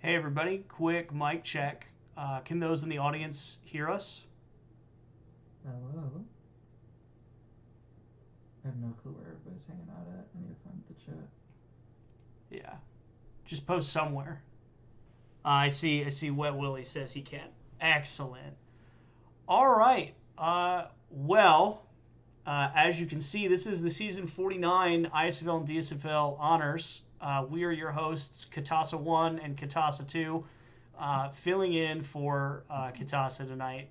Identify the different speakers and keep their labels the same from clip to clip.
Speaker 1: Hey everybody, quick mic check. Can those in the audience hear us?
Speaker 2: Hello. I have no clue where everybody's hanging out at. I need to find the chat.
Speaker 1: Yeah. Just post somewhere. I see Wet Willie says he can. Excellent. All right. As you can see, this is the season 49 ISFL and DSFL honors. We are your hosts, Katasa 1 and Katasa 2, filling in for Katasa tonight.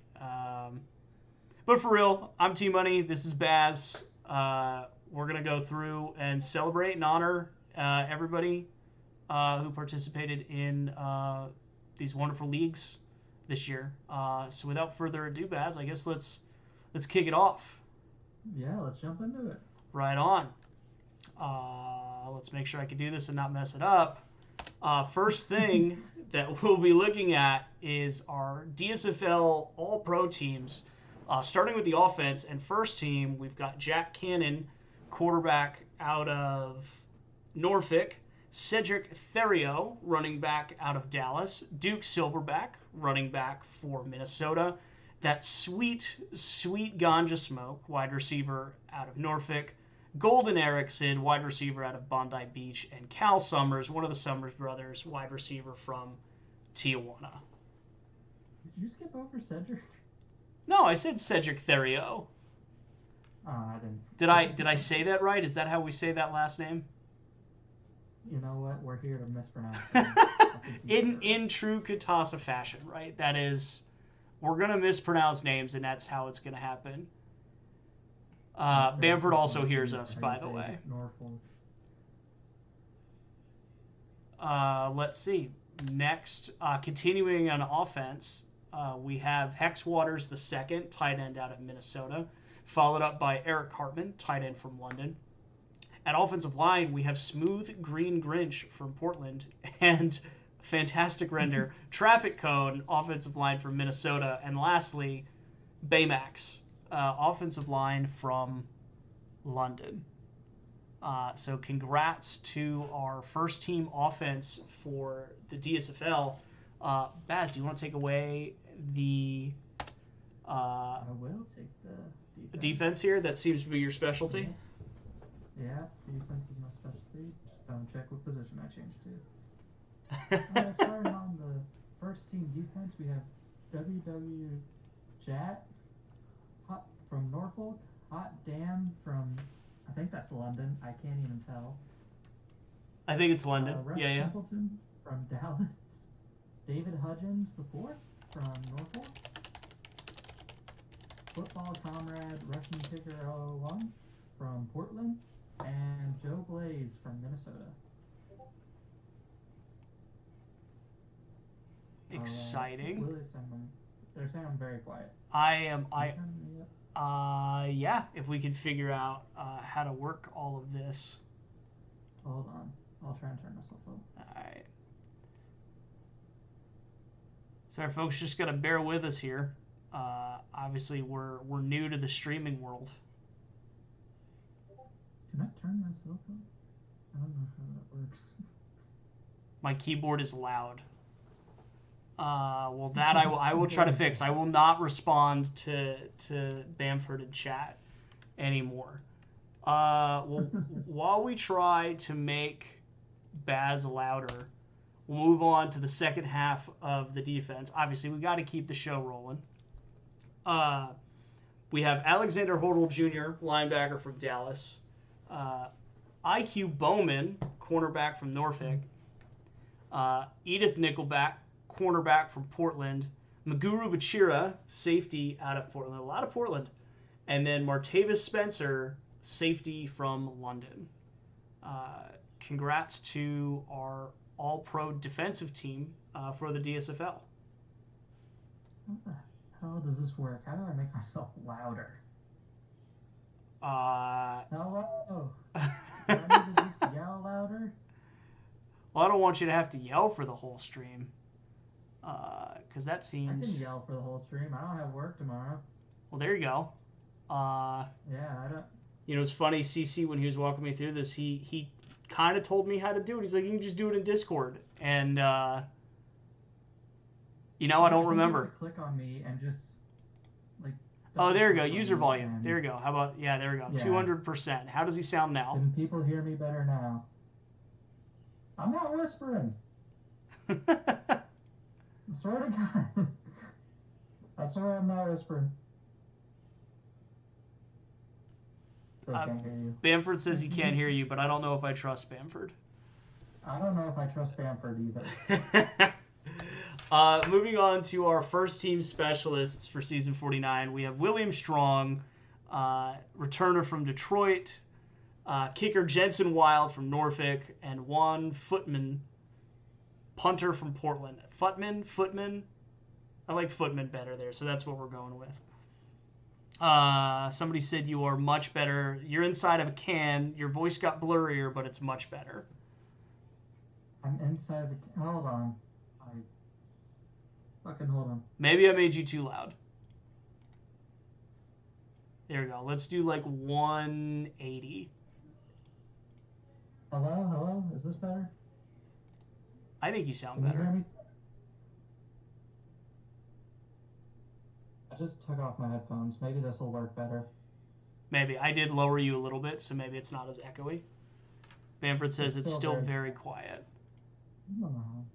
Speaker 1: But for real, I'm Tmoney. This is Baz. We're going to go through and celebrate and honor everybody who participated in these wonderful leagues this year. So without further ado, Baz, I guess let's kick it off.
Speaker 2: Yeah, let's jump into it.
Speaker 1: Right on. Let's make sure I can do this and not mess it up. First thing that we'll be looking at is our DSFL All-Pro teams. Starting with the offense and first team, we've got Jack Cannon, quarterback out of Norfolk, Cedric Theriot, running back out of Dallas, Duke Silverback, running back for Minnesota, that sweet Ganja Smoke, wide receiver out of Norfolk, Golden Erickson, wide receiver out of Bondi Beach, and Cal Summers, one of the Summers brothers, wide receiver from Tijuana.
Speaker 2: Did you skip over Cedric?
Speaker 1: No, I said Cedric Theriot.
Speaker 2: Oh, I didn't.
Speaker 1: Did I say that right? Is that how we say that last name?
Speaker 2: You know what? We're here to mispronounce
Speaker 1: it. in true Katasa fashion, right? That is, we're gonna mispronounce names, and that's how it's gonna happen. Bamford also hears us, by the way.
Speaker 2: Norfolk.
Speaker 1: Let's see. Next, continuing on offense, we have Hex Waters the second, tight end out of Minnesota, followed up by Eric Hartman, tight end from London. At offensive line, we have Smooth Green Grinch from Portland and Fantastic Render, Traffic Cone, offensive line from Minnesota. And lastly, Baymax, offensive line from London. So congrats to our first team offense for the DSFL. Baz, do you want to take away the
Speaker 2: I will take the
Speaker 1: defense here? That seems to be your specialty.
Speaker 2: Yeah, defense is my specialty. Just don't check what position I changed to. Starting on the first team defense, we have WW Jat from Norfolk, Hot Damn from, I think that's London. I can't even tell.
Speaker 1: I think it's London.
Speaker 2: Rex Templeton from Dallas. David Hudgens the fourth from Norfolk. Football Comrade Russian Kicker 001 from Portland. And Joe Blaze from Minnesota.
Speaker 1: Exciting.
Speaker 2: They're saying I'm very quiet.
Speaker 1: Yeah, if we could figure out how to work all of this.
Speaker 2: Hold on. I'll try and turn myself up.
Speaker 1: All right. Sorry, folks, just got to bear with us here. Obviously, we're new to the streaming world.
Speaker 2: Can I turn myself up? I don't know how that works.
Speaker 1: My keyboard is loud. Well, that I will try to fix. I will not respond to Bamford in chat anymore. Well, while we try to make Baz louder, we'll move on to the second half of the defense. Obviously, we got to keep the show rolling. We have Alexander Hodel Jr., linebacker from Dallas. IQ Bowman, cornerback from Norfolk. Edith Nickelback, cornerback from Portland. Maguru Bachira, safety out of Portland. A lot of Portland. And then Martavis Spencer, safety from London. Congrats to our all-pro defensive team for the DSFL.
Speaker 2: What the hell does this work? How do I make myself louder? Hello? Do I need to just yell louder?
Speaker 1: Well, I don't want you to have to yell for the whole stream. Because that seems...
Speaker 2: I can yell for the whole stream. I don't have work tomorrow.
Speaker 1: Well, there you go.
Speaker 2: Yeah, I don't...
Speaker 1: You know, it's funny, CC, when he was walking me through this, he kind of told me how to do it. He's like, you can just do it in Discord. And You know, I don't
Speaker 2: think you have
Speaker 1: remember.
Speaker 2: to click on me and just like.
Speaker 1: Oh, there we go.
Speaker 2: double-click on
Speaker 1: User
Speaker 2: me
Speaker 1: volume.
Speaker 2: and-
Speaker 1: There we go. How about, yeah, there we go.
Speaker 2: Yeah.
Speaker 1: 200%. How does he sound now?
Speaker 2: Can people hear me better now? I'm not whispering. I swear to God. I swear I'm not whispering. Still can't hear you.
Speaker 1: Bamford says he can't hear you, but I don't know if I trust Bamford.
Speaker 2: I don't know if I trust Bamford either.
Speaker 1: Moving on to our first team specialists for season 49, we have William Strong, returner from Detroit, kicker Jensen Wild from Norfolk, and Juan Footman, punter from Portland. Footman? I like Footman better there, so that's what we're going with. Somebody said you are much better. You're inside of a can. Your voice got blurrier, but it's much better.
Speaker 2: I'm inside the. Hold on. Fucking hold on.
Speaker 1: Maybe I made you too loud. There we go. Let's do like 180.
Speaker 2: Hello? Is this better?
Speaker 1: I think you sound
Speaker 2: Can you
Speaker 1: better.
Speaker 2: hear me? I just took off my headphones. Maybe this will work better.
Speaker 1: Maybe. I did lower you a little bit, so maybe it's not as echoey. Bamford says it's still very quiet.
Speaker 2: I don't know.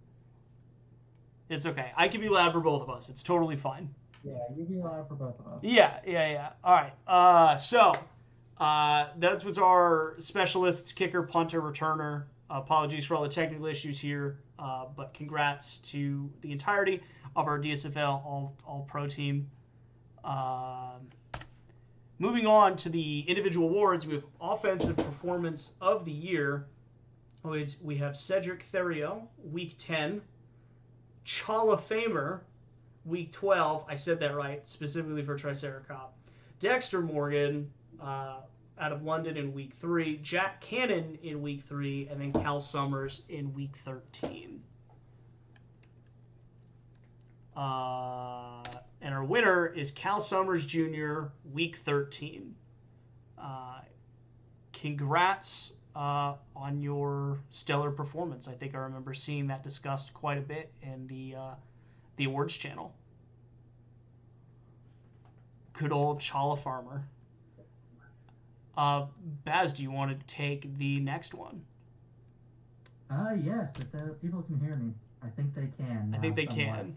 Speaker 1: It's okay. I can be loud for both of us. It's totally fine.
Speaker 2: Yeah, you be loud for both of us.
Speaker 1: Yeah. All right. So that's what's our specialists, kicker, punter, returner. Apologies for all the technical issues here, but congrats to the entirety of our DSFL All-Pro team. Moving on to the individual awards, we have Offensive Performance of the Year. We have Cedric Theriot, Week 10. Chala Famer, Week 12. I said that right, specifically for Triceracop. Dexter Morgan, out of London in Week 3. Jack Cannon in Week 3. And then Cal Summers in Week 13. And our winner is Cal Summers Jr., Week 13. Congrats on your stellar performance. I think I remember seeing that discussed quite a bit in the awards channel. Good old Chala Farmer. Baz, do you want to take the next one?
Speaker 2: Yes, if the people can hear me. I think they can.
Speaker 1: I think they
Speaker 2: somewhat.
Speaker 1: can.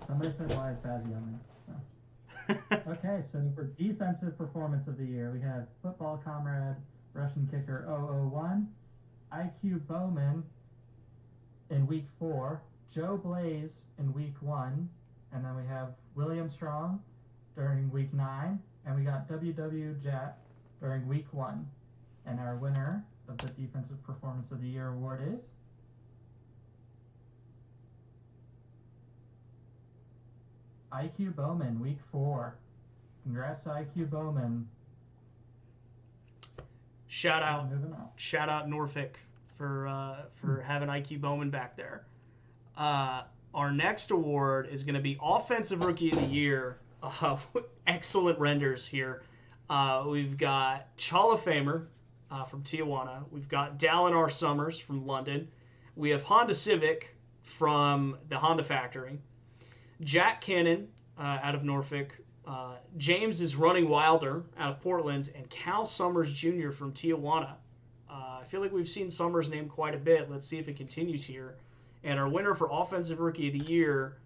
Speaker 2: Somebody said, why is Bazzy on there? So. Okay, so for Defensive Performance of the Year, we have Football Comrade, Russian Kicker 001, IQ Bowman in Week 4, Joe Blaze in Week 1, and then we have William Strong during Week 9, and we got WW Jet during Week 1. And our winner of the Defensive Performance of the Year award is IQ Bowman, Week 4. Congrats to IQ Bowman.
Speaker 1: Shout out Norfolk for having IQ Bowman back there. Our next award is going to be Offensive Rookie of the Year. Excellent renders here. We've got Chala Famer from Tijuana. We've got Dallin R. Summers from London. We have Honda Civic from the Honda Factory. Jack Cannon out of Norfolk. James is Running Wilder out of Portland. And Cal Summers Jr. from Tijuana. I feel like we've seen Summers' name quite a bit. Let's see if it continues here. And our winner for Offensive Rookie of the Year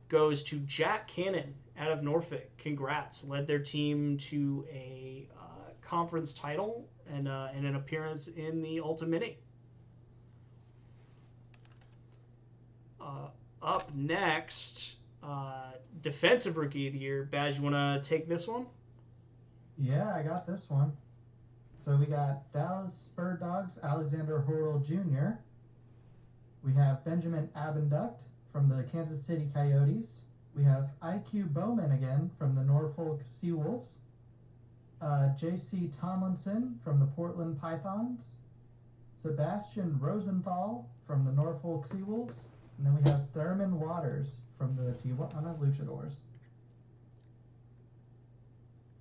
Speaker 1: goes to Jack Cannon out of Norfolk. Congrats. Led their team to a conference title and an appearance in the Tmoney. Up next, Defensive Rookie of the Year. Baz, you want to take this one?
Speaker 2: Yeah, I got this one. So we got Dallas Bird Dogs, Alexander Hurdle Jr. We have Benjamin Abenduct from the Kansas City Coyotes. We have IQ Bowman again from the Norfolk Seawolves. J.C. Tomlinson from the Portland Pythons. Sebastian Rosenthal from the Norfolk Seawolves. And then we have Thurman Waters from the Tijuana Luchadors.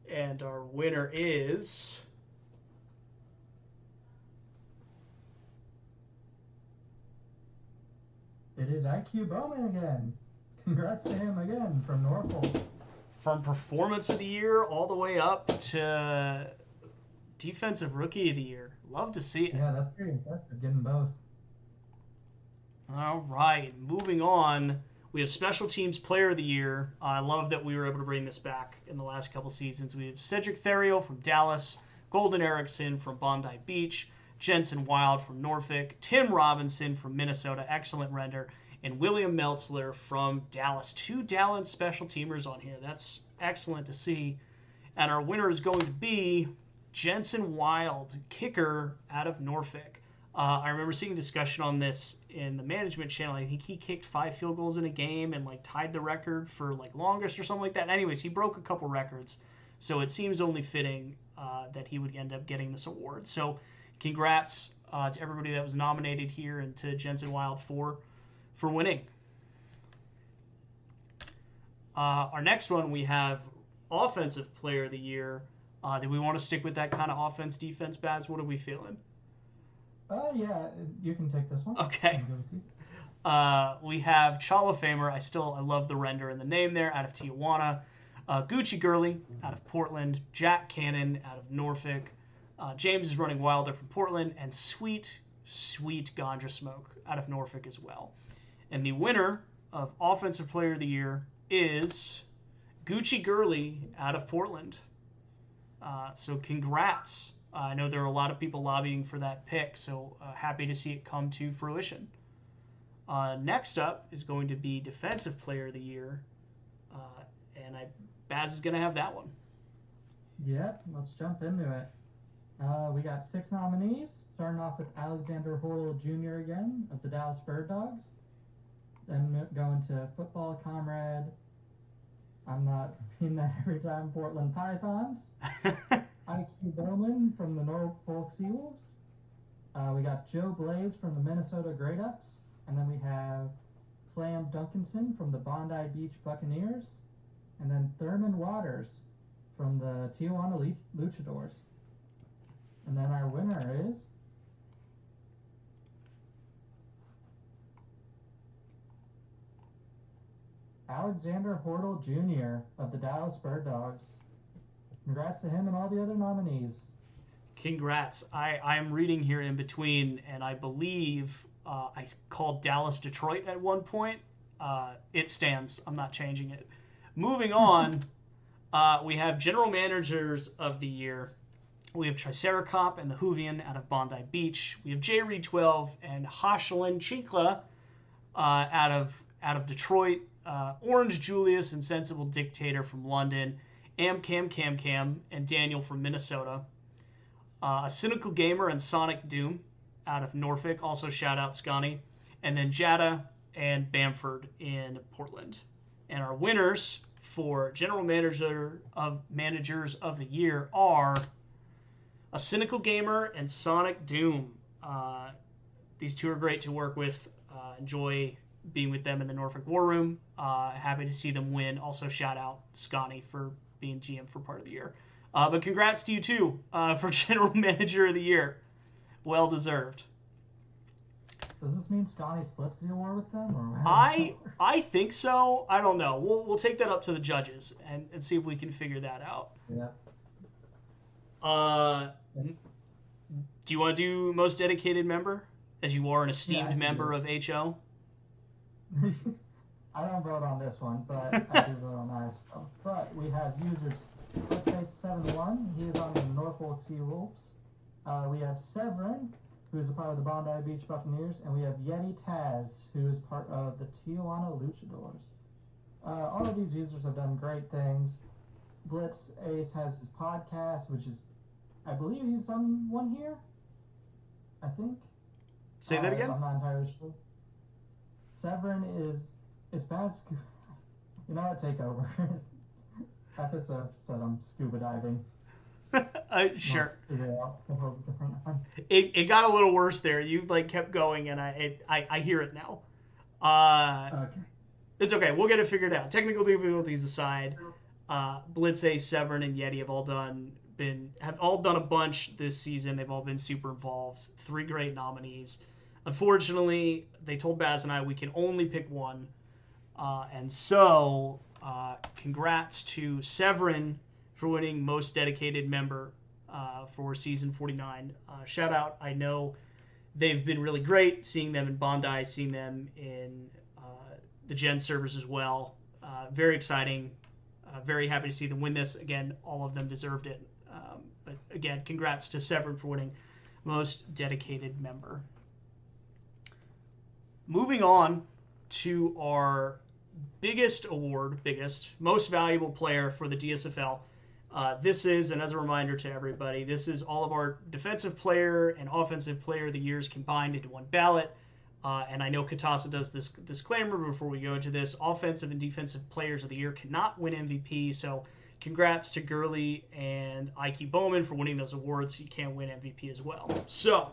Speaker 1: And our winner is
Speaker 2: It is IQ Bowman again. Congrats to him again from Norfolk.
Speaker 1: From Performance of the Year all the way up to Defensive Rookie of the Year. Love to see it.
Speaker 2: Yeah, that's pretty impressive, getting both.
Speaker 1: All right, moving on. We have Special Teams Player of the Year. I love that we were able to bring this back in the last couple seasons. We have Cedric Theriot from Dallas, Golden Erickson from Bondi Beach, Jensen Wild from Norfolk, Tim Robinson from Minnesota, excellent render, and William Meltzler from Dallas. 2 Dallas special teamers on here. That's excellent to see. And our winner is going to be Jensen Wild, kicker out of Norfolk. I remember seeing discussion on this in the management channel. I think he kicked 5 field goals in a game and like tied the record for like longest or something like that. Anyways, he broke a couple records, so it seems only fitting that he would end up getting this award. So, congrats to everybody that was nominated here and to Jensen Wild for winning. Our next one, we have Offensive Player of the Year. Do we want to stick with that kind of offense defense, Baz? What are we feeling?
Speaker 2: Yeah, you can take this one.
Speaker 1: Okay. We have Chala Famer. I love the render and the name there, out of Tijuana. Gucci Gurley out of Portland. Jack Cannon out of Norfolk. James is running Wilder from Portland. And sweet Ganja Smoke out of Norfolk as well. And the winner of Offensive Player of the Year is Gucci Gurley out of Portland. So congrats. I know there are a lot of people lobbying for that pick, so happy to see it come to fruition. Next up is going to be Defensive Player of the Year, and Baz is going to have that one.
Speaker 2: Yep, let's jump into it. We got 6 nominees, starting off with Alexander Hortle Jr. again of the Dallas Bird Dogs. Then going to Football Comrade. I'm not repeating that every time. Portland Pythons. IQ Bowman from the Norfolk Seawolves. We got Joe Blaze from the Minnesota Great Ups. And then we have Slam Duncanson from the Bondi Beach Buccaneers. And then Thurman Waters from the Tijuana Luchadors. And then our winner is Alexander Hortle Jr. of the Dallas Bird Dogs. Congrats to him and all the other nominees.
Speaker 1: Congrats. I'm reading here in between, and I believe I called Dallas Detroit at one point. It stands. I'm not changing it. Moving on, we have General Managers of the Year. We have Triceracop and the Hoovian out of Bondi Beach. We have J. Reed 12 and Hoshlin Chinkla out of Detroit. Orange Julius and Sensible Dictator from London. Cam, and Daniel from Minnesota. A Cynical Gamer and Sonic Doom out of Norfolk. Also shout out Scotty. And then Jada and Bamford in Portland. And our winners for General Managers of the Year are A Cynical Gamer and Sonic Doom. These two are great to work with. Enjoy being with them in the Norfolk War Room. Happy to see them win. Also shout out Scotty for being GM for part of the year. But congrats to you too for General Manager of the Year. Well deserved.
Speaker 2: Does this mean Scotty splits the award with them? Or
Speaker 1: I think so. I don't know. We'll take that up to the judges and see if we can figure that out.
Speaker 2: Yeah.
Speaker 1: Do you want to do Most Dedicated Member? As you are an esteemed member of HO?
Speaker 2: I don't vote on this one, but I do vote on ISFL. But we have users, let's say 7-1. He is on the Norfolk Seawolves. We have Severin, who is a part of the Bondi Beach Buccaneers, and we have Yeti Taz, who is part of the Tijuana Luchadors. All of these users have done great things. Blitz Ace has his podcast, which is, I believe he's on one here. I think.
Speaker 1: Say that again?
Speaker 2: I'm not entirely sure. Severin is bad. You know what? Take over. Episode said I'm scuba diving.
Speaker 1: Sure. It got a little worse there. You kept going, and I hear it now.
Speaker 2: Okay.
Speaker 1: It's okay. We'll get it figured out. Technical difficulties aside, Blitz Ace, Severin, and Yeti have all done a bunch this season. They've all been super involved. 3 great nominees. Unfortunately, they told Baz and I we can only pick one. And so, congrats to Severin for winning Most Dedicated Member for Season 49. Shout out. I know they've been really great, seeing them in Bondi, seeing them in the Gen servers as well. Very exciting. Very happy to see them win this. Again, all of them deserved it. But again, congrats to Severin for winning Most Dedicated Member. Moving on to our biggest award, most valuable player for the DSFL. This is, and as a reminder to everybody, this is all of our defensive player and offensive player of the years combined into one ballot. And I know Katasa does this disclaimer before we go into this. Offensive and defensive players of the year cannot win MVP, so congrats to Gurley and IQ Bowman for winning those awards. You can't win MVP as well. So,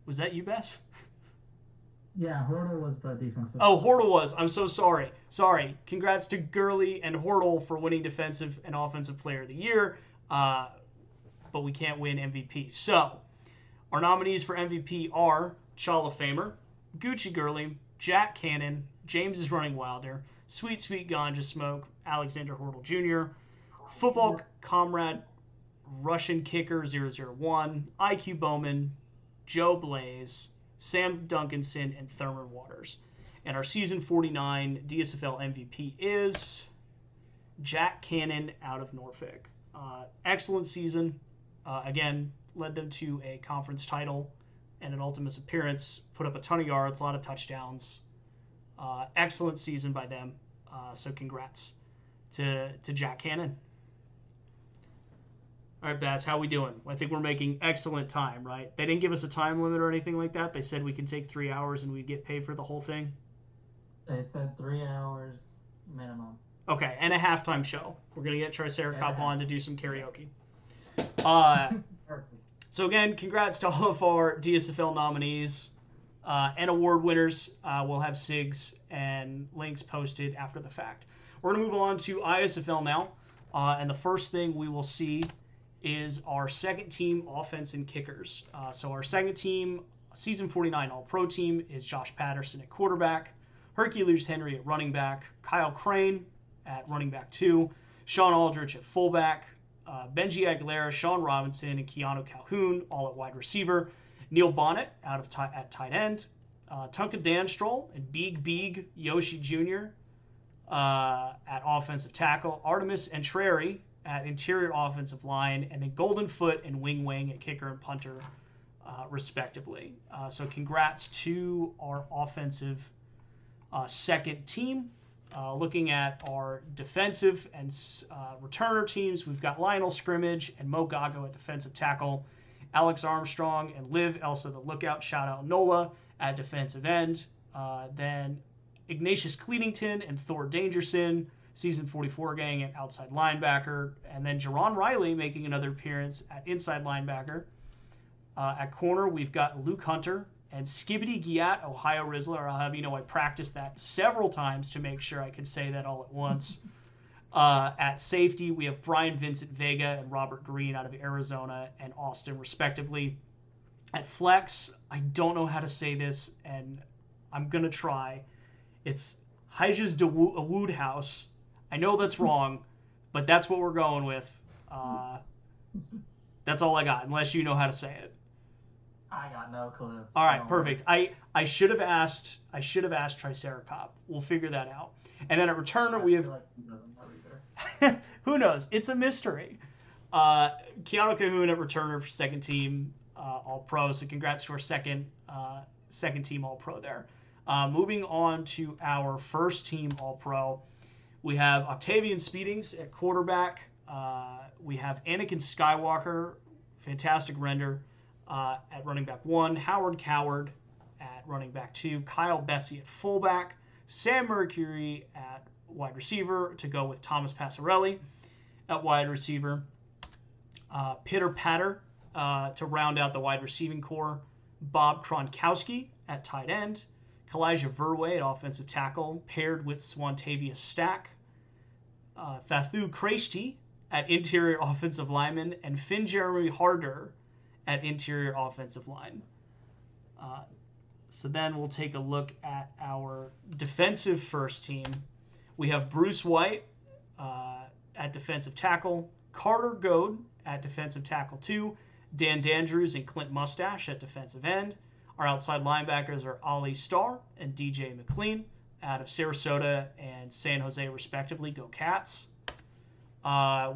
Speaker 1: was that you, Bess?
Speaker 2: Yeah, Hortle was the defensive.
Speaker 1: Oh, Hortle was. I'm so sorry. Sorry. Congrats to Gurley and Hortle for winning defensive and offensive player of the year. But we can't win MVP. So, our nominees for MVP are Hall of Famer, Gucci Gurley, Jack Cannon, James is Running Wilder, Sweet Sweet Ganja Smoke, Alexander Hortle Jr., Football Comrade, Russian Kicker 001, IQ Bowman, Joe Blaze, Sam Duncanson, and Thurman Waters. And our Season 49 DSFL MVP is Jack Cannon out of Norfolk. Excellent season. Again, led them to a conference title and an Ultimates appearance. Put up a ton of yards, a lot of touchdowns. Excellent season by them. So congrats to Jack Cannon. All right, Baz, how we doing? I think we're making excellent time, right? They didn't give us a time limit or anything like that. They said we can take 3 hours and we get paid for the whole thing.
Speaker 2: They said 3 hours minimum.
Speaker 1: Okay, and a halftime show. We're going to get Triceracop on to do some karaoke. So again, congrats to all of our DSFL nominees and award winners. We'll have SIGs and links posted after the fact. We're going to move on to ISFL now. And the first thing we will see is our second team offense and kickers. So our second team, Season 49 All-Pro team, is Josh Patterson at quarterback, Hercules Henry at running back, Kyle Crane at running back 2, Sean Aldrich at fullback, Benji Aguilera, Sean Robinson, and Keanu Calhoun all at wide receiver, Neil Bonnet at tight end, Tunka Danstroll and Big Yoshi Jr. At offensive tackle, Artemis Entreri at interior offensive line, and then Golden Foot and Wing Wang at kicker and punter, respectively. So congrats to our offensive second team. Looking at our defensive and returner teams, we've got Lionel Scrimmage and Mo Gago at defensive tackle, Alex Armstrong and Liv Elsa the Lookout, shout out Nola, at defensive end. Then Ignatius Cleedington and Thor Dangerson, Season 44 gang at outside linebacker. And then Jerron Riley making another appearance at inside linebacker. At corner, we've got Luke Hunter and Skibbity Giat, Ohio Rizzler. I'll have you know I practiced that several times to make sure I could say that all at once. At safety, we have Brian Vincent Vega and Robert Green out of Arizona and Austin, respectively. At flex, I don't know how to say this, and I'm going to try. It's Hijas de Woodhouse. I know that's wrong, but that's what we're going with. That's all I got, unless you know how to say it.
Speaker 2: I got no clue.
Speaker 1: All right, perfect. I should have asked Triceracop. We'll figure that out. And then at returner, we have.
Speaker 2: Like he doesn't know either.
Speaker 1: Who knows? It's a mystery. Keanu Cahoon at returner for second team All Pro. So congrats to our second team All Pro there. Moving on to our first team All Pro, we have Octavian Speedings at quarterback. We have Anakin Skywalker, fantastic render, at running back 1. Howard Coward at running back 2. Kyle Bessie at fullback. Sam Mercury at wide receiver to go with Thomas Passarelli at wide receiver. Pitter Patter to round out the wide receiving core. Bob Kronkowski at tight end. Kalijah Verway at offensive tackle, paired with Swantavia Stack. Thathu Kreshti at interior offensive lineman, and Finn Jeremy Harder at interior offensive line. So then we'll take a look at our defensive first team. We have Bruce White at defensive tackle, Carter Goad at defensive tackle 2, Dan Dandrews and Clint Mustache at defensive end. Our outside linebackers are Ali Starr and DJ McLean out of Sarasota and San Jose, respectively. Go Cats.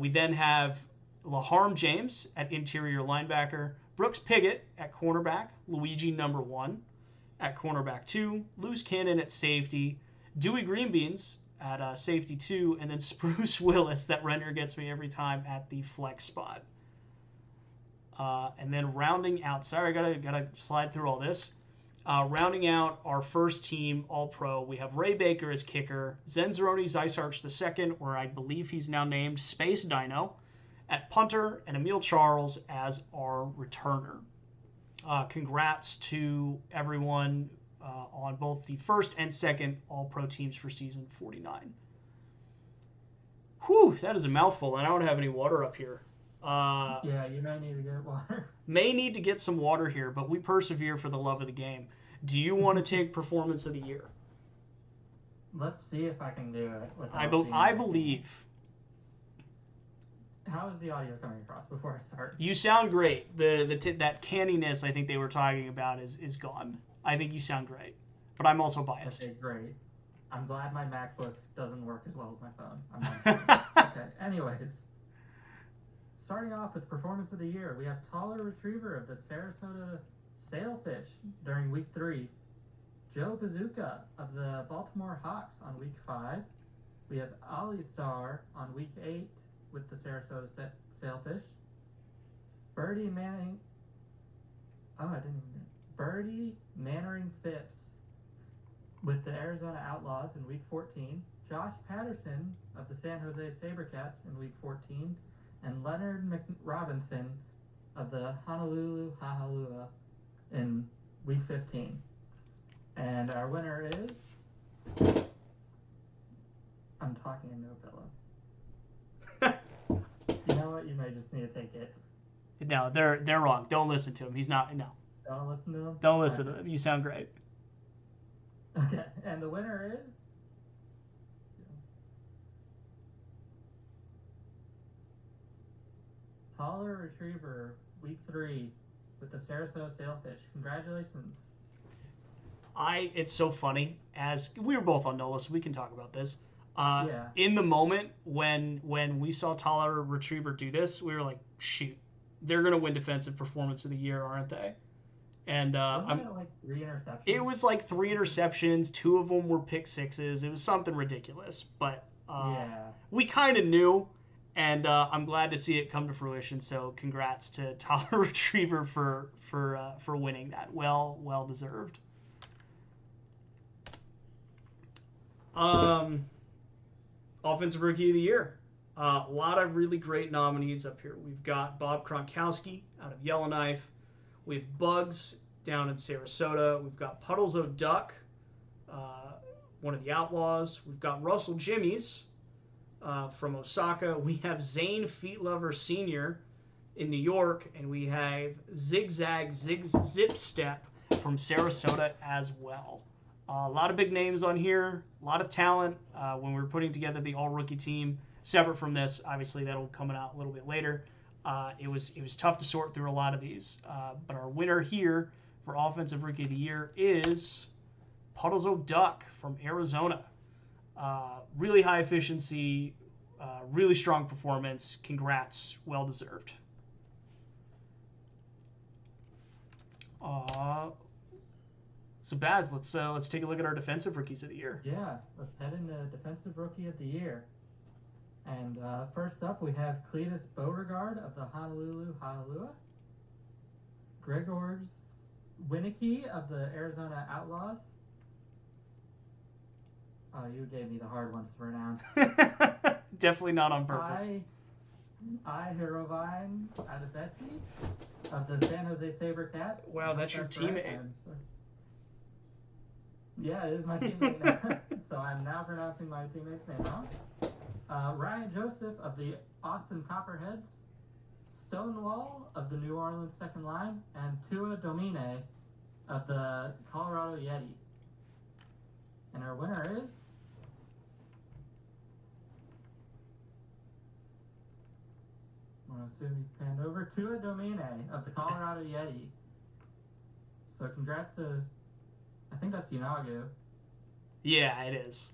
Speaker 1: We then have Laharm James at interior linebacker, Brooks Piggott at cornerback, Luigi number 1 at cornerback 2, Luz Cannon at safety, Dewey Greenbeans at safety 2, and then Spruce Willis, that render gets me every time, at the flex spot. And then rounding out, sorry, I gotta slide through all this. Rounding out our first team All-Pro, we have Ray Baker as kicker, Zenzaroni Zeisarch II, or I believe he's now named Space Dino, at punter, and Emil Charles as our returner. Congrats to everyone on both the first and second All-Pro teams for season 49. Whew, that is a mouthful, and I don't have any water up here.
Speaker 2: Yeah, you may need to get water.
Speaker 1: May need to get some water here, but we persevere for the love of the game. Do you want to take Performance of the Year?
Speaker 2: Let's see if I can do it.
Speaker 1: I believe.
Speaker 2: How is the audio coming across before I start?
Speaker 1: You sound great. That canniness I think they were talking about is gone. I think you sound great, but I'm also biased.
Speaker 2: Okay, great. I'm glad my MacBook doesn't work as well as my phone. Okay, anyways. Starting off with Performance of the Year, we have Taller Retriever of the Sarasota Sailfish during Week 3. Joe Bazooka of the Baltimore Hawks on Week 5. We have Ali Star on Week 8 with the Sarasota Sailfish. Birdie Manning... Oh, I didn't even... Birdie Mannering Phipps with the Arizona Outlaws in Week 14. Josh Patterson of the San Jose Sabercats in Week 14. And Leonard McRobinson of the Honolulu Hahalua in Week 15. And our winner is... I'm talking in no pillow. You know what? You may just need to take it.
Speaker 1: No, they're wrong. Don't listen to him. He's not... No.
Speaker 2: Don't listen to him?
Speaker 1: Don't listen to him. You sound great.
Speaker 2: Okay, and the winner is... Taller Retriever, Week 3, with the Sarasota Sailfish. Congratulations.
Speaker 1: It's so funny. As we were both on NOLA, so we can talk about this.
Speaker 2: Yeah.
Speaker 1: In the moment when we saw Taller Retriever do this, we were like, shoot, they're going to win Defensive Performance of the Year, aren't they? And
Speaker 2: Wasn't it like 3 interceptions?
Speaker 1: It was like 3 interceptions. 2 of them were pick sixes. It was something ridiculous. But we kind of knew, and I'm glad to see it come to fruition. So congrats to Taller Retriever for winning that. Well deserved. Offensive Rookie of the Year. A lot of really great nominees up here. We've got Bob Kronkowski out of Yellowknife. We have Bugs down in Sarasota. We've got Puddles O'Duck, one of the Outlaws. We've got Russell Jimmies from Osaka. We have Zane Feetlover Sr. in New York. And we have Zigzag Zip Step from Sarasota as well. A lot of big names on here. A lot of talent when we're putting together the all-rookie team. Separate from this, obviously that'll come out a little bit later. It was tough to sort through a lot of these, but our winner here for Offensive Rookie of the Year is Puddles O'Duck from Arizona. Really high efficiency, really strong performance. Congrats, well deserved. So Baz, let's take a look at our Defensive Rookies of the Year.
Speaker 2: Yeah, let's head into Defensive Rookie of the Year. And first up, we have Cletus Beauregard of the Honolulu Hahalua, Gregor Winnicke of the Arizona Outlaws. Oh, you gave me the hard ones to pronounce.
Speaker 1: Definitely not on purpose.
Speaker 2: I Hirovine Adebesi of the San Jose Sabercats.
Speaker 1: Wow, that's your teammate.
Speaker 2: Yeah, it is my teammate now. So I'm now pronouncing my teammate's name wrong. Ryan Joseph of the Austin Copperheads, Stonewall of the New Orleans second line, and Tua Domine of the Colorado Yeti. And our winner is I'm going to assume you panned over Tua Domine of the Colorado Yeti. So congrats to, I think that's Yanagu.
Speaker 1: Yeah, it is.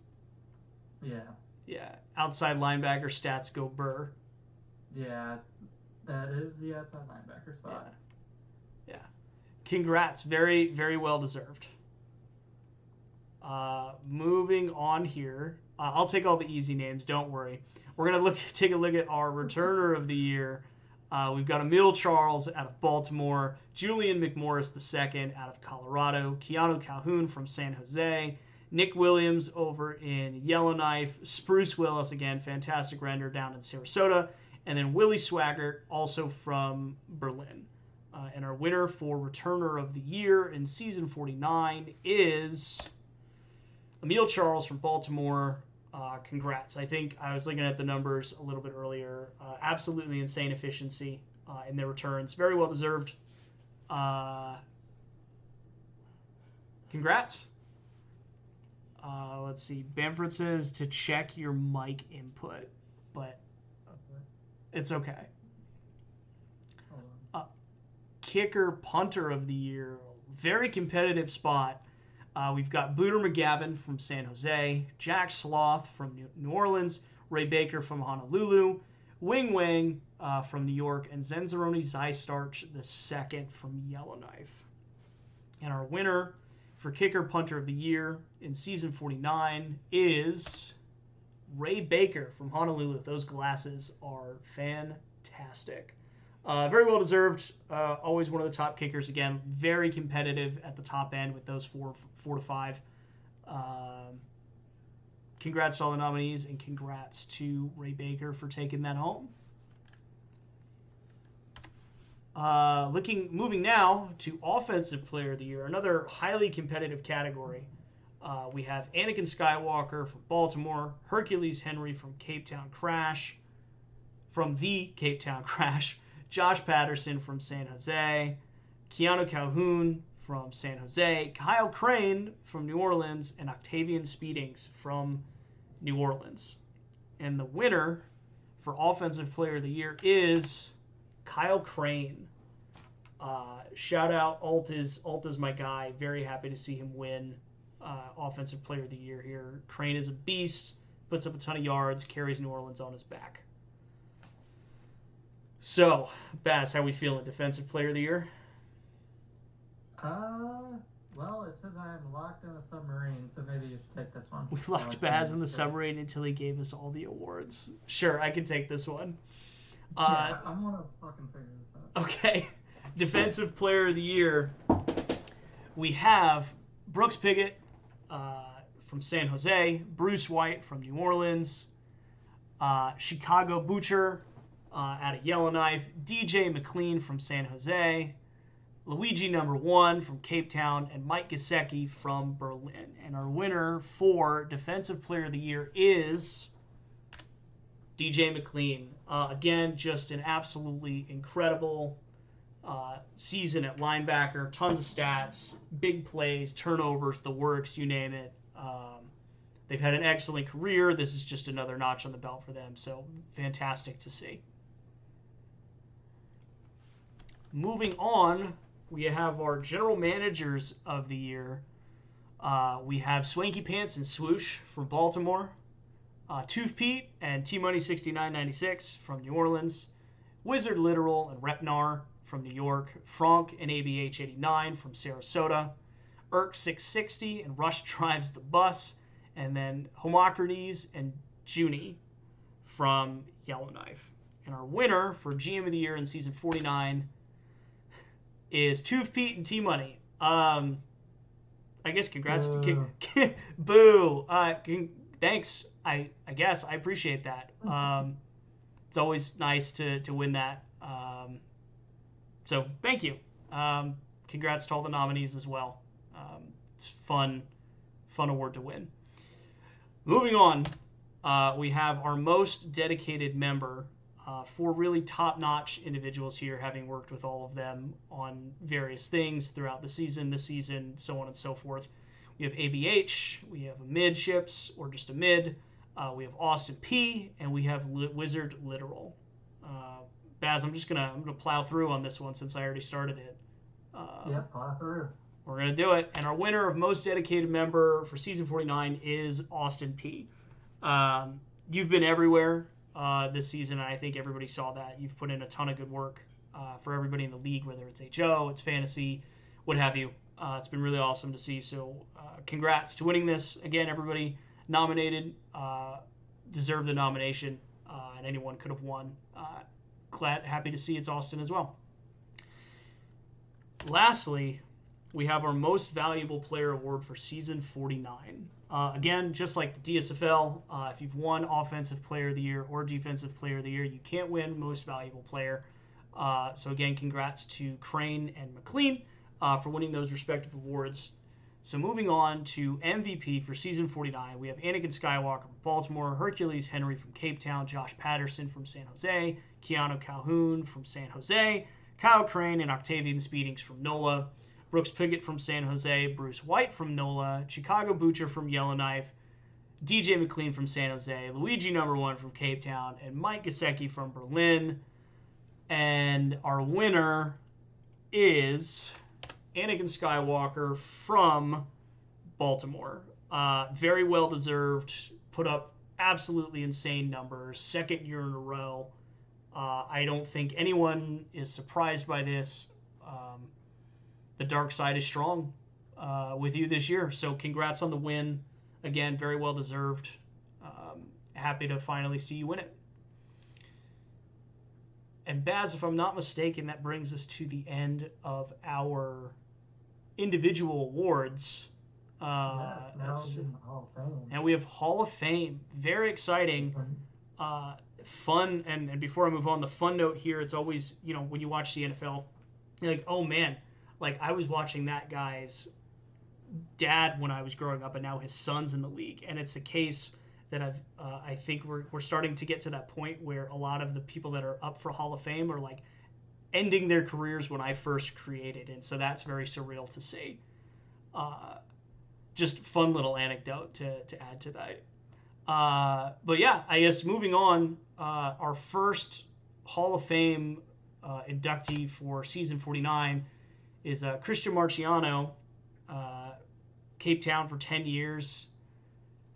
Speaker 2: Yeah.
Speaker 1: Yeah, outside linebacker stats go Burr.
Speaker 2: Yeah, that is the outside linebacker spot.
Speaker 1: Yeah. Congrats. Very, very well deserved. Moving on here. I'll take all the easy names. Don't worry. We're going to take a look at our returner of the year. We've got Emil Charles out of Baltimore, Julian McMorris II out of Colorado, Keanu Calhoun from San Jose, Nick Williams over in Yellowknife, Spruce Willis, again, fantastic render down in Sarasota, and then Willie Swaggart, also from Berlin. And our winner for returner of the year in season 49 is Emil Charles from Baltimore. Congrats. I think I was looking at the numbers a little bit earlier. Absolutely insane efficiency in their returns. Very well deserved. Congrats. Let's see. Bamford says to check your mic input, but it's okay. Kicker punter of the year. Very competitive spot. We've got Booter McGavin from San Jose, Jack Sloth from New Orleans, Ray Baker from Honolulu, Wing Wang from New York, and Zenzaroni Zystarch II from Yellowknife. And our winner for kicker punter of the year in season 49 is Ray Baker from Honolulu. Those glasses are fantastic. Very well deserved. Always one of the top kickers. Again, very competitive at the top end with those four to five. Congrats to all the nominees, and congrats to Ray Baker for taking that home. Moving now to Offensive Player of the Year, another highly competitive category. We have Anakin Skywalker from Baltimore, Hercules Henry from the Cape Town Crash, Josh Patterson from San Jose, Keanu Calhoun from San Jose, Kyle Crane from New Orleans, and Octavian Speedings from New Orleans. And the winner for Offensive Player of the Year is Kyle Crane. Shout out, Alt is my guy. Very happy to see him win Offensive Player of the Year here. Crane is a beast, puts up a ton of yards, carries New Orleans on his back. So, Bass, how we feeling? Defensive Player of the Year?
Speaker 2: Well, it says I'm locked in a submarine, so maybe you should take this one.
Speaker 1: We locked Baz in the submarine until he gave us all the awards. Sure, I can take this one.
Speaker 2: Yeah, I'm gonna fucking figure this out.
Speaker 1: Okay. Defensive Player of the Year. We have Brooks Piggott from San Jose, Bruce White from New Orleans, Chicago Butcher out of Yellowknife, DJ McLean from San Jose, Luigi #1 from Cape Town, and Mike Gesicki from Berlin. And our winner for Defensive Player of the Year is DJ McLean. Again, just an absolutely incredible season at linebacker. Tons of stats, big plays, turnovers, the works, you name it. They've had an excellent career. This is just another notch on the belt for them. So fantastic to see. Moving on, we have our general managers of the year. We have Swanky Pants and Swoosh from Baltimore, Tooth Pete and Tmoney 6996 from New Orleans, Wizard Literal and Repnar from New York, Frank and ABH 89 from Sarasota, Irk 660 and Rush Drives the Bus, and then Homocrates and Junie from Yellowknife. And our winner for GM of the Year in season 49 is Tooth Pete and Tmoney. I guess congrats. Boo. Thanks. I guess I appreciate that. It's always nice to win that. So thank you. Congrats to all the nominees as well. It's fun award to win. Moving on, we have our most dedicated member Four really top-notch individuals here, having worked with all of them on various things throughout the season, this season, so on and so forth. We have ABH, we have a midships, or just a mid, we have Austin P, and we have Wizard Literal. Baz, I'm gonna plow through on this one since I already started it.
Speaker 3: Plow through.
Speaker 1: We're gonna do it, and our winner of most dedicated member for season 49 is Austin P. You've been everywhere this season, and I think everybody saw that. You've put in a ton of good work for everybody in the league, whether it's HO, it's fantasy, what have you. It's been really awesome to see. So congrats to winning this. Again, everybody nominated deserved the nomination, and anyone could have won. Happy to see it's Austin as well. Lastly, we have our most valuable player award for season 49. Again, just like the DSFL, if you've won offensive player of the year or defensive player of the year, you can't win most valuable player. So again, congrats to Crane and McLean for winning those respective awards. So moving on to MVP for season 49, we have Anakin Skywalker from Baltimore, Hercules Henry from Cape Town, Josh Patterson from San Jose, Keanu Calhoun from San Jose, Kyle Crane and Octavian Speedings from NOLA, Brooks Piggott from San Jose, Bruce White from NOLA, Chicago Butcher from Yellowknife, DJ McLean from San Jose, Luigi #1 from Cape Town, and Mike Gesicki from Berlin. And our winner is Anakin Skywalker from Baltimore. Very well deserved. Put up absolutely insane numbers. Second year in a row. I don't think anyone is surprised by this. The dark side is strong with you this year. So congrats on the win. Again, very well deserved. Happy to finally see you win it. And Baz, if I'm not mistaken, that brings us to the end of our individual awards.
Speaker 3: Now in the Hall of Fame.
Speaker 1: And we have Hall of Fame. Very exciting. Fun. And before I move on, the fun note here, it's always, when you watch the NFL, you're like, oh man, like I was watching that guy's dad when I was growing up, and now his son's in the league. And it's a case that I think we're starting to get to that point where a lot of the people that are up for Hall of Fame are like ending their careers when I first created. And so that's very surreal to see. Just fun little anecdote to add to that. But yeah, I guess moving on, our first Hall of Fame inductee for season 49 is Christian Marciano, Cape Town for 10 years,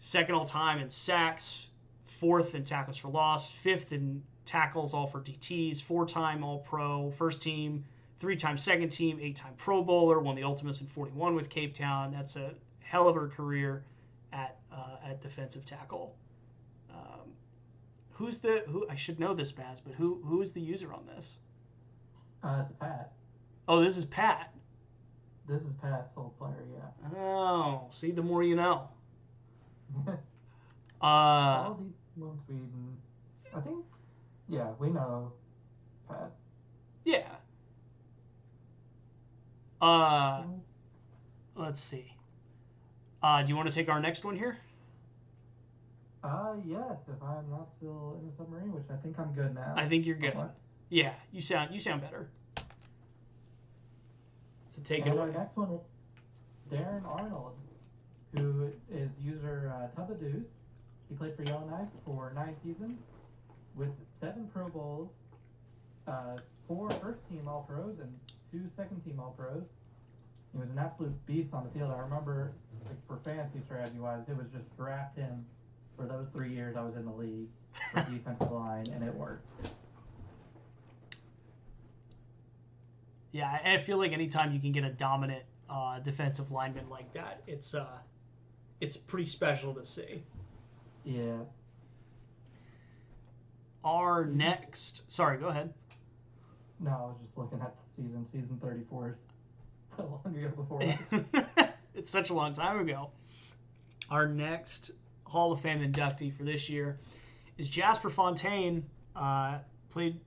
Speaker 1: second all time in sacks, fourth in tackles for loss, fifth in tackles all for DTs, four-time All-Pro, first team, three-time second team, eight-time Pro Bowler, won the Ultimates in 41 with Cape Town. That's a hell of a career at defensive tackle. Who I should know this, Baz, but who is the user on this?
Speaker 2: It's Pat.
Speaker 1: Oh, this is Pat.
Speaker 2: This is Pat's old player, yeah.
Speaker 1: Oh, see, the more you know.
Speaker 2: All these from Sweden. I think, yeah, we know Pat.
Speaker 1: Yeah. Let's see. Do you want to take our next one here?
Speaker 2: Yes, if I'm not still in the submarine, which I think I'm good now.
Speaker 1: I think you're good.
Speaker 2: Okay.
Speaker 1: Yeah, you sound better. So take it
Speaker 2: And
Speaker 1: away.
Speaker 2: our next one is Darren Arnold, who is user Tubadoos. He played for Yellowknife for 9 seasons with 7 Pro Bowls, 4 first-team All-Pros, and 2 second-team All-Pros. He was an absolute beast on the field. I remember, like, for fantasy strategy-wise, it was just draft him for those 3 years I was in the league for defensive line, and it worked.
Speaker 1: Yeah, I feel like anytime you can get a dominant defensive lineman like that, it's pretty special to see.
Speaker 2: Yeah.
Speaker 1: Our next... Sorry, go ahead.
Speaker 2: No, I was just looking at the season. Season 34 is so long ago before that.
Speaker 1: It's such a long time ago. Our next Hall of Fame inductee for this year is Jasper Fontaine. Played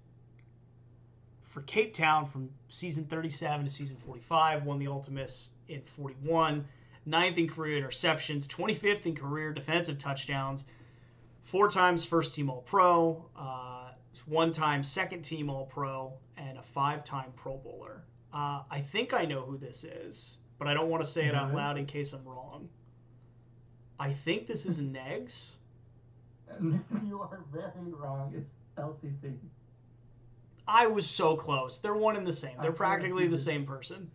Speaker 1: for Cape Town from season 37 to season 45. Won the Ultimates in 41. 9th in career interceptions. 25th in career defensive touchdowns. 4 times first team All-Pro. one-time second-team All-Pro, and a 5-time Pro Bowler. I think I know who this is, but I don't want to say it out loud in case I'm wrong. I think this is Negs.
Speaker 2: You are very wrong. It's LCC.
Speaker 1: I was so close. They're one and the same. They're practically the same person.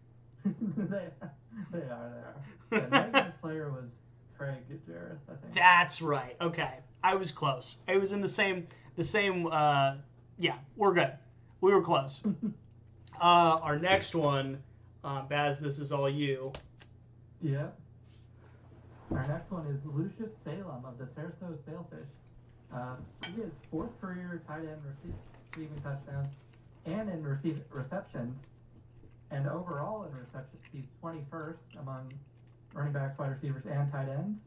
Speaker 2: They are. The Negs player was Craig Jarrett, I think.
Speaker 1: That's right. Okay. I was close. It was in the same, yeah, we're good. We were close. Our next one, Baz, this is all you.
Speaker 2: Yeah. Our next one is Lucius Salem of the Sarasota Sailfish. He is 4th career tight end receiving touchdowns and in receptions. And overall in receptions, he's 21st among running backs, wide receivers, and tight ends,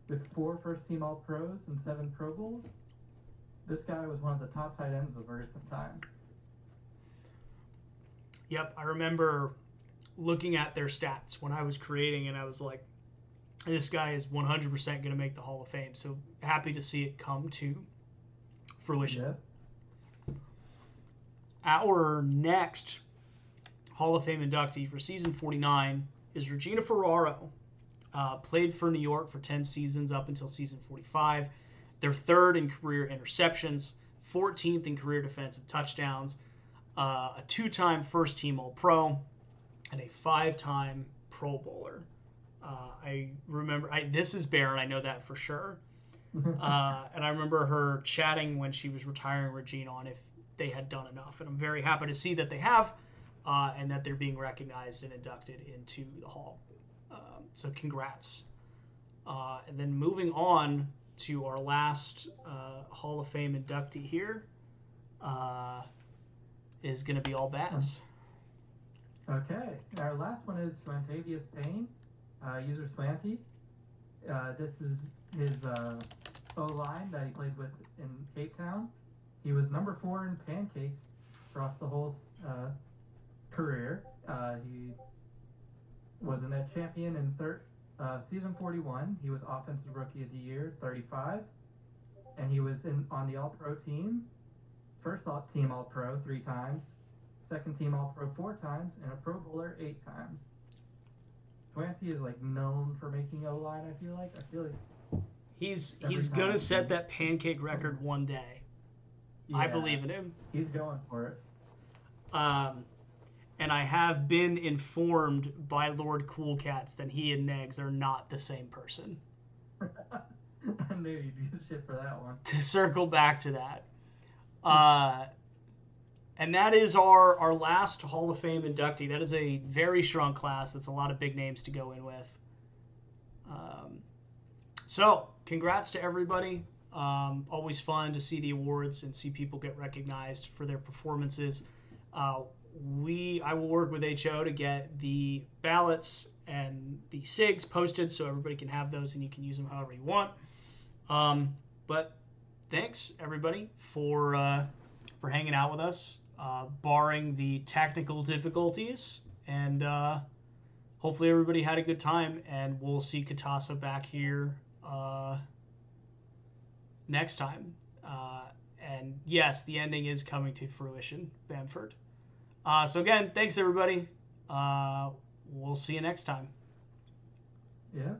Speaker 2: with 4 first-team All-Pros and 7 Pro Bowls. This guy was one of the top tight ends of recent times.
Speaker 1: Yep, I remember looking at their stats when I was creating, and I was like, this guy is 100% going to make the Hall of Fame. So happy to see it come to fruition.
Speaker 2: Yep.
Speaker 1: Our next Hall of Fame inductee for season 49 is Regina Ferraro. Played for New York for 10 seasons up until season 45. They're 3rd in career interceptions, 14th in career defensive touchdowns, a 2-time first-team All-Pro, and a 5-time Pro Bowler. I remember, this is Baron, I know that for sure. And I remember her chatting when she was retiring Regina on if they had done enough. And I'm very happy to see that they have, and that they're being recognized and inducted into the Hall. So congrats. And then moving on to our last Hall of Fame inductee here is going to be all Baz.
Speaker 2: Okay. Our last one is Swantavius Payne, user Swanty. This is his O-line that he played with in Cape Town. He was number 4 in pancakes across the whole career. He was a net champion in season 41. He was Offensive Rookie of the Year, 35. And he was on the All-Pro team. First team All-Pro 3 times. Second team All-Pro 4 times. And a Pro Bowler 8 times. Swanty is known for making O-line, I feel like.
Speaker 1: He's going to set that pancake record one day. Yeah, I believe in him.
Speaker 2: He's going for it.
Speaker 1: And I have been informed by Lord Cool Cats that he and Negs are not the same person.
Speaker 2: I knew you'd do shit for that one.
Speaker 1: To circle back to that. And that is our last Hall of Fame inductee. That is a very strong class. That's a lot of big names to go in with. So, congrats to everybody. Always fun to see the awards and see people get recognized for their performances. I will work with HO to get the ballots and the SIGs posted so everybody can have those and you can use them however you want. But thanks everybody for hanging out with us, barring the technical difficulties, and hopefully everybody had a good time, and we'll see Katasa back here next time. And yes, the ending is coming to fruition, Bamford. So again, thanks everybody. We'll see you next time.
Speaker 2: Yeah.